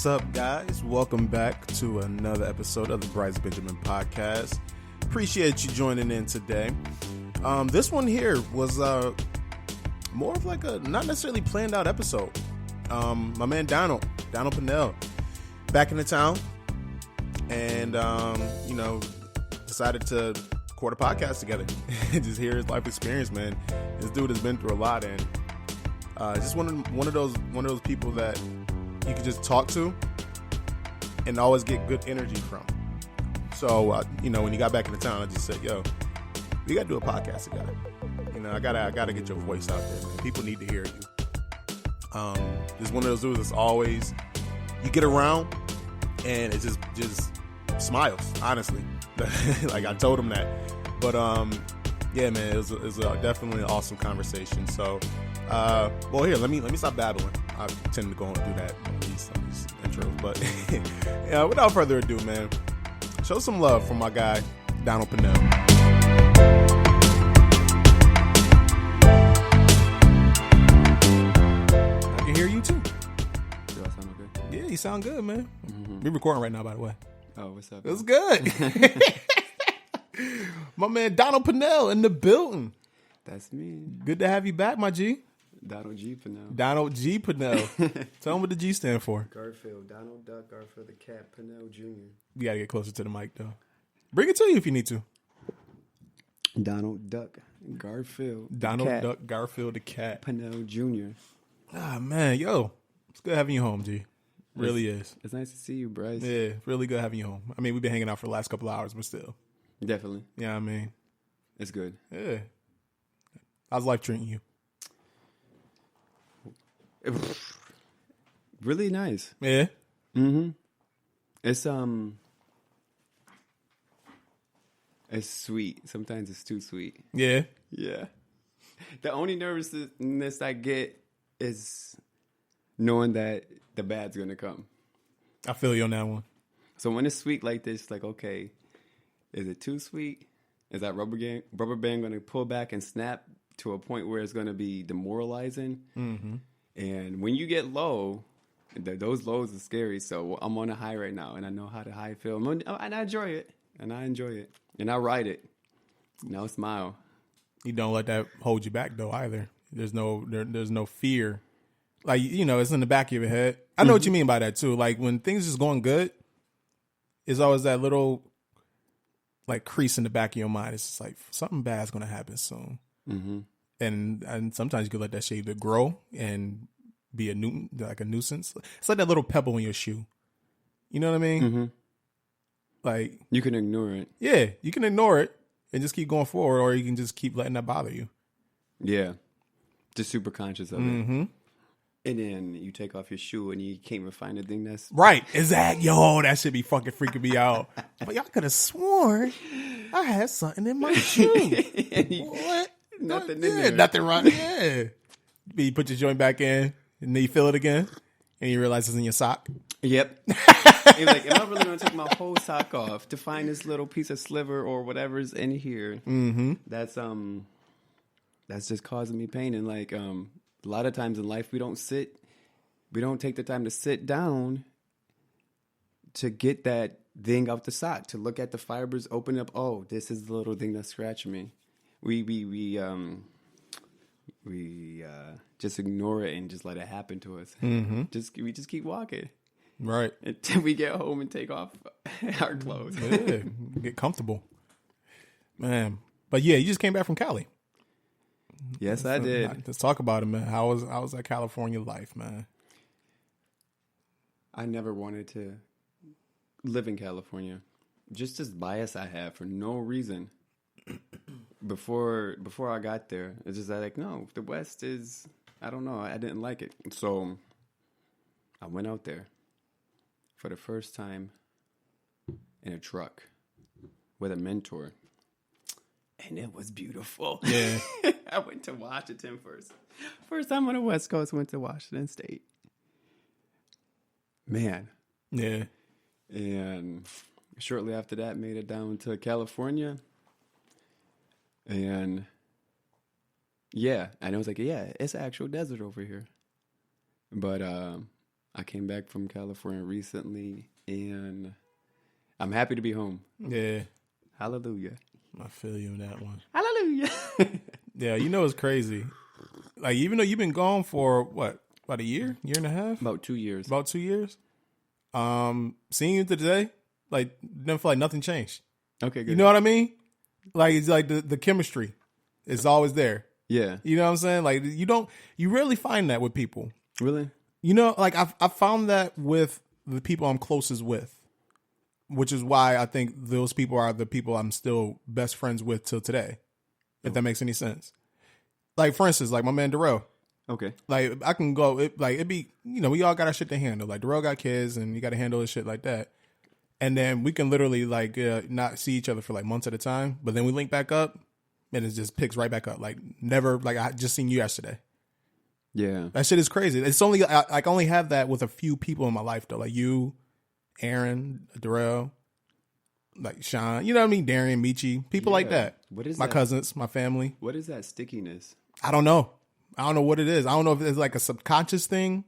What's up, guys? Welcome back to another episode of the Bryce Benjamin podcast. Appreciate you joining in today. This one here was more of like a not necessarily planned out episode. My man Donald Pannell, back in the town, and decided to record a podcast together. Just hear his life experience, man. This dude has been through a lot, and just one of those people that you can just talk to and always get good energy from. So, when you got back in the town, I just said, yo, we got to do a podcast together. I gotta get your voice out there, man. People need to hear you. Just one of those dudes that's always, you get around and it just smiles, honestly. Like I told him that. But, yeah, man, it was definitely an awesome conversation. So, here, let me stop babbling. I tend to go and do that on these intros, but yeah, without further ado, man, show some love for my guy Donald Pannell. I can hear you too. Do I sound okay? Yeah, you sound good, man. We're recording right now, by the way. Oh, what's up? It was good. My man Donald Pannell in the building. That's me. Good to have you back, my G. Donald G. Pannell. Donald G. Pannell. Tell him what the G stand for. Garfield. Donald Duck Garfield the Cat Pannell Jr. You gotta get closer to the mic, though. Bring it to you if you need to. Donald Duck Garfield. Donald Duck Garfield the Cat Pannell Jr. Ah, man, yo. It's good having you home, G. Really is. It's nice to see you, Bryce. Yeah, really good having you home. I mean, we've been hanging out for the last couple of hours, but still. Definitely. Yeah, I mean. It's good. Yeah. How's life treating you? Really nice. Yeah. It's sweet. Sometimes it's too sweet. Yeah. Yeah. The only nervousness I get is knowing that the bad's gonna come. I feel you on that one. So when it's sweet like this, like, okay, is it too sweet? Is that rubber band going to pull back and snap to a point where it's going to be demoralizing? Mm-hmm. And when you get low, those lows are scary. So I'm on a high right now, and I know how the high feel. And I enjoy it. And I ride it. Now smile. You don't let that hold you back, though, either. There's no fear. Like, it's in the back of your head. I know what you mean by that, too. Like, when things is going good, it's always that little, like, crease in the back of your mind. It's just like, something bad's going to happen soon. Mm-hmm. And sometimes you can let that shit either grow and be a nuisance. It's like that little pebble in your shoe. You know what I mean? Mm-hmm. Like, you can ignore it. Yeah, you can ignore it and just keep going forward, or you can just keep letting that bother you. Yeah. Just super conscious of it. And then you take off your shoe and you can't even find the thing that's... Right. Exactly. Yo, that should be fucking freaking me out. But y'all could have sworn I had something in my shoe. What? Nothing in there. Nothing wrong. Yeah. You put your joint back in and then you feel it again and you realize it's in your sock. Yep. You're like, am I really going to take my whole sock off to find this little piece of sliver or whatever's in here? Mm-hmm. That's just causing me pain. And like, a lot of times in life, we don't take the time to sit down to get that thing out the sock, to look at the fibers, open up. Oh, this is the little thing that's scratching me. We just ignore it and just let it happen to us. Mm-hmm. We just keep walking. Right. Until we get home and take off our clothes. Yeah, get comfortable. Man. But yeah, you just came back from Cali. Yes, I did. Let's talk about it, man. How was that California life, man? I never wanted to live in California. Just this bias I have for no reason. Before I got there, it's just like, no, the West is, I don't know, I didn't like it. So I went out there for the first time in a truck with a mentor. And it was beautiful. Yeah. I went to Washington first. First time on the West Coast, went to Washington State. Man. Yeah. And shortly after that, made it down to California. And yeah, and I was like, yeah, it's actual desert over here. But I came back from California recently, and I'm happy to be home. Yeah. Hallelujah. I feel you on that one. Hallelujah. Yeah, it's crazy. Like, even though you've been gone for, what, about a year and a half? About 2 years. About 2 years? Seeing you today, like, didn't feel like nothing changed. Okay, good. You know what I mean? Like, it's like the chemistry is always there. Yeah. You know what I'm saying? Like, you rarely find that with people. Really? You know, like, I found that with the people I'm closest with, which is why I think those people are the people I'm still best friends with till today, if that makes any sense. Like, for instance, like my man Darrell. Okay. Like, I can go, it'd be, we all got our shit to handle. Like, Darrell got kids, and you got to handle his shit like that. And then we can literally, like, not see each other for, like, months at a time. But then we link back up, and it just picks right back up. Like, never, like, I just seen you yesterday. Yeah. That shit is crazy. It's only, I can only have that with a few people in my life, though. Like, you, Aaron, Darrell, like, Sean, you know what I mean? Darian, Michi, people like that. What is my that? cousins, my family. What is that stickiness? I don't know. I don't know what it is. I don't know if it's like a subconscious thing.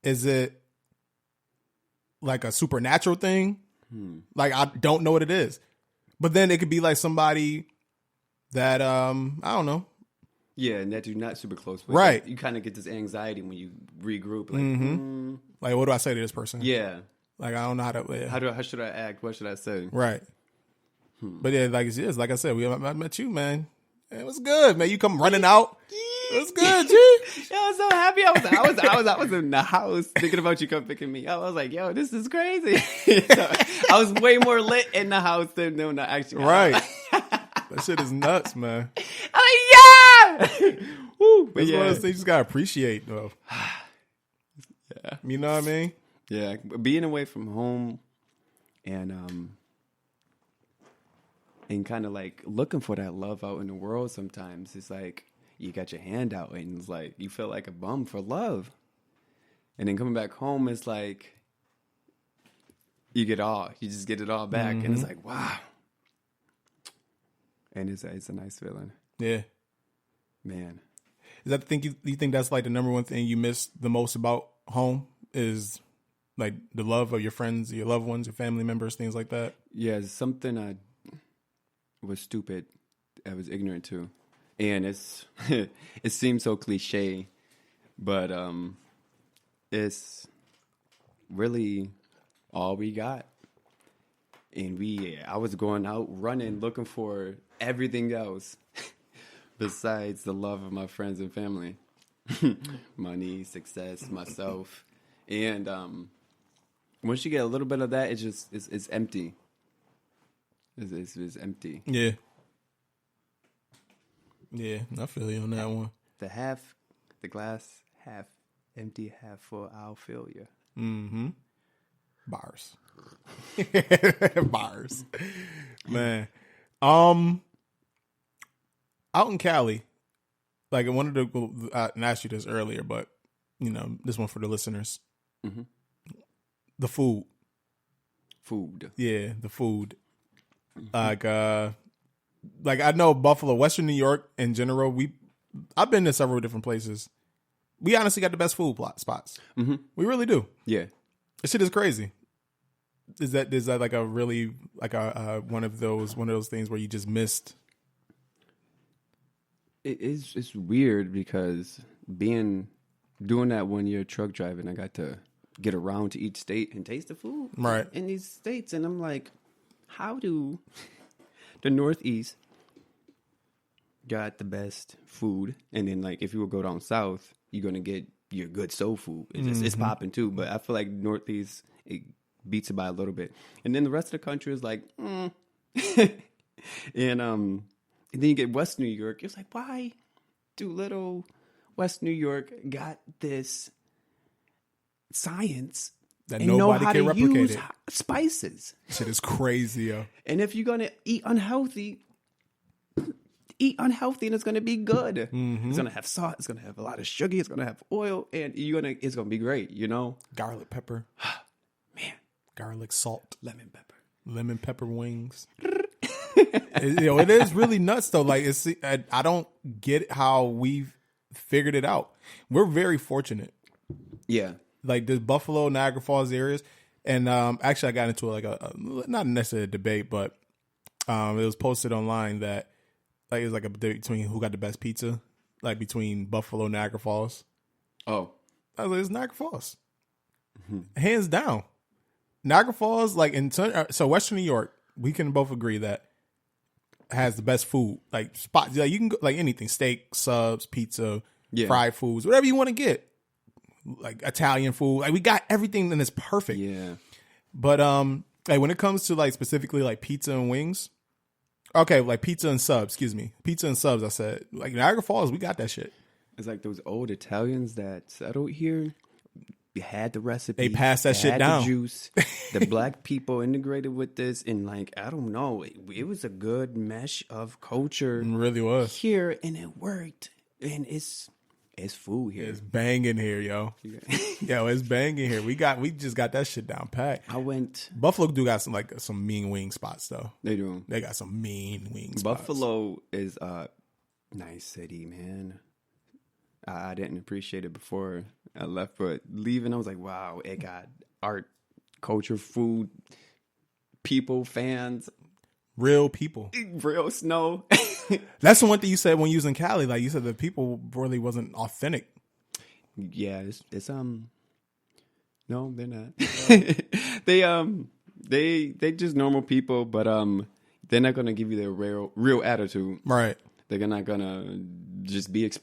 Is it like a supernatural thing? Like, I don't know what it is. But then it could be like somebody that, I don't know. Yeah, and that you're not super close with. Right. Like, you kind of get this anxiety when you regroup. Like, Like, what do I say to this person? Yeah. Like, I don't know how to. Yeah. How should I act? What should I say? Right. But yeah, like it is. Like I said, I met you, man. It was good, man. You come running out. It was good, G. I was so happy. I was in the house thinking about you come picking me up. I was like, yo, this is crazy. So, I was way more lit in the house than when I actually Right. That shit is nuts, man. I'm like, yeah. Woo. But It's yeah. one of those things you just gotta appreciate, though. Yeah. You know what I mean? Yeah. Being away from home and kind of like looking for that love out in the world sometimes. It's like you got your hand out and it's like you feel like a bum for love. And then coming back home, it's like you just get it all back. And it's like, wow. And it's a nice feeling. Yeah. Man. Is that the thing you think that's like the number one thing you miss the most about home is like the love of your friends, your loved ones, your family members, things like that? Yeah, it's something I was stupid. I was ignorant to. And it seems so cliche, but it's really all we got. And I was going out running, looking for everything else besides the love of my friends and family. Money, success, myself. And once you get a little bit of that, it's empty. It's empty. Yeah. Yeah, I feel you on that one. The glass half empty, half full, I'll feel you. Mm-hmm. Bars. Bars. Man. Out in Cali, like I wanted to ask you this earlier, but this one for the listeners. Mm-hmm. The food. Yeah, the food. Mm-hmm. Like I know Buffalo, Western New York in general. I've been to several different places. We honestly got the best food spots. Mm-hmm. We really do. Yeah, this shit is crazy. Is that like a really like a one of those things where you just missed? It's weird because doing that 1 year truck driving, I got to get around to each state and taste the food right in these states, and I'm like, how do the Northeast got the best food, and then like if you would go down south, you're gonna get your good soul food. It's popping too, but I feel like Northeast it beats it by a little bit, and then the rest of the country is like, and then you get West New York. It's like, why do little West New York got this science that and nobody know how can to replicate use it? Spices. Shit is crazy, yo. And if you're gonna eat unhealthy, and it's gonna be good. Mm-hmm. It's gonna have salt. It's gonna have a lot of sugar. It's gonna have oil, and it's gonna be great. Garlic pepper, man, garlic salt, lemon pepper wings. It is really nuts though. Like I don't get how we've figured it out. We're very fortunate. Yeah, like this Buffalo, Niagara Falls areas. And actually, I got into like a not necessarily a debate, but it was posted online that like it was like a debate between who got the best pizza, like between Buffalo, Niagara Falls. Oh, I was like, it's Niagara Falls, hands down. Niagara Falls, like so Western New York, we can both agree that has the best food, like spots. Like you can go like anything, steak, subs, pizza, fried foods, whatever you want to get. Like Italian food, like we got everything and it's perfect. Yeah, but like when it comes to like specifically like pizza and wings, okay, like pizza and subs. Excuse me, pizza and subs. I said like Niagara Falls, we got that shit. it's like those old Italians that settled here. They had the recipe. They passed that shit down. The juice. The black people integrated with this, and like I don't know, it was a good mesh of culture. It really was here, and it worked. And it's food here. It's banging here, yo. Yo, it's banging here. We just got that shit down pat. Buffalo do got some mean wing spots though. They do. They got some mean wing spots. Buffalo is a nice city, man. I didn't appreciate it before I left, but leaving, I was like, wow, it got art, culture, food, people, fans. Real people. Real snow. That's the one thing you said when you was in Cali. Like you said, the people really wasn't authentic. Yeah, it's no, they're not. they just normal people, but they're not gonna give you their real attitude. Right. They're not gonna just be it's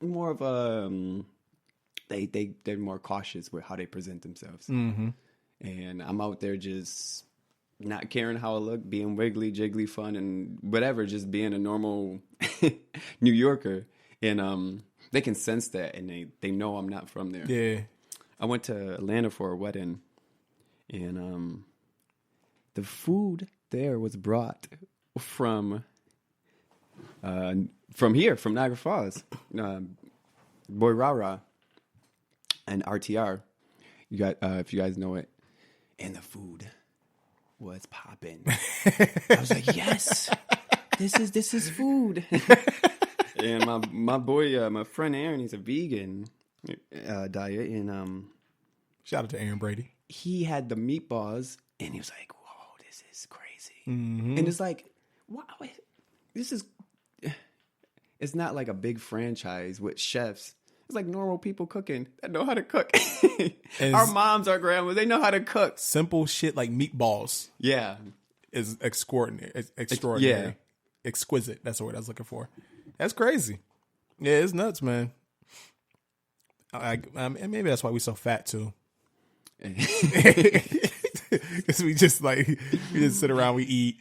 more of a they're more cautious with how they present themselves. Mm-hmm. And I'm out there just not caring how I look, being wiggly, jiggly, fun, and whatever, just being a normal New Yorker. And they can sense that, and they know I'm not from there. Yeah. I went to Atlanta for a wedding, and the food there was brought from here, from Niagara Falls. Boy Rara and RTR. You got if you guys know it. And the food was popping. I was like, yes, this is food. And my boy, my friend Aaron, he's a vegan diet, and shout out to Aaron Brady. He had the meatballs, and he was like, "Whoa, this is crazy!" Mm-hmm. And it's like, wow, this is. It's not like a big franchise with chefs. It's like normal people cooking that know how to cook. Our moms, our grandmas, they know how to cook. Simple shit like meatballs. Yeah. Is extraordinary. Yeah. Exquisite. That's the word I was looking for. That's crazy. Yeah, it's nuts, man. And maybe that's why we so fat too. Because we just sit around, we eat.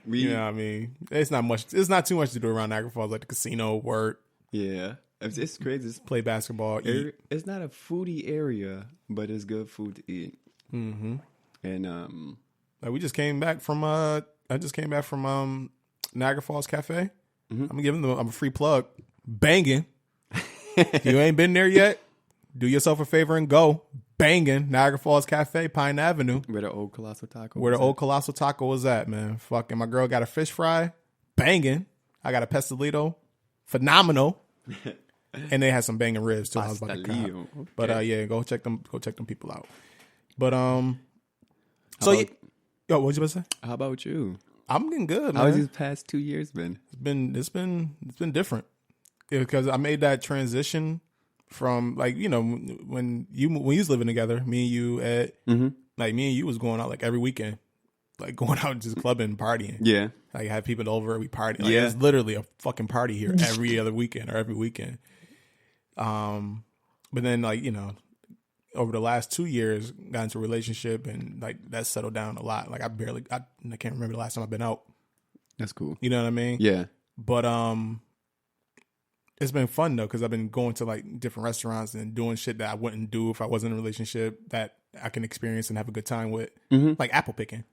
You know what I mean? It's not too much to do around Niagara Falls, like the casino, work. Yeah. It's crazy. Play basketball, eat. It's not a foodie area, but it's good food to eat. Mm-hmm. And we just came back from I just came back from Niagara Falls Cafe. Mm-hmm. I'm giving them a free plug. Banging. You ain't been there yet? Do yourself a favor and go. Banging. Niagara Falls Cafe, Pine Avenue. Where the old Colossal Taco was at, man. Fucking my girl got a fish fry. Banging. I got a pestilito. Phenomenal. And they had some banging ribs too. I was about to cop. Okay. But yeah, go check them people out. But what was you about to say? How about you? I'm getting good, man. How's these past 2 years been? It's been different. Because I made that transition from when you was living together, me and you me and you was going out like every weekend. Like going out and just clubbing and partying. Yeah. Like have people over, we party. Like it's literally a fucking party here every other weekend or every weekend. But then over the last 2 years got into a relationship and that settled down a lot. Like I can't remember the last time I've been out. That's cool. You know what I mean? Yeah. But it's been fun though, because I've been going to different restaurants and doing shit that I wouldn't do if I wasn't in a relationship that I can experience and have a good time with. Mm-hmm. Like apple picking.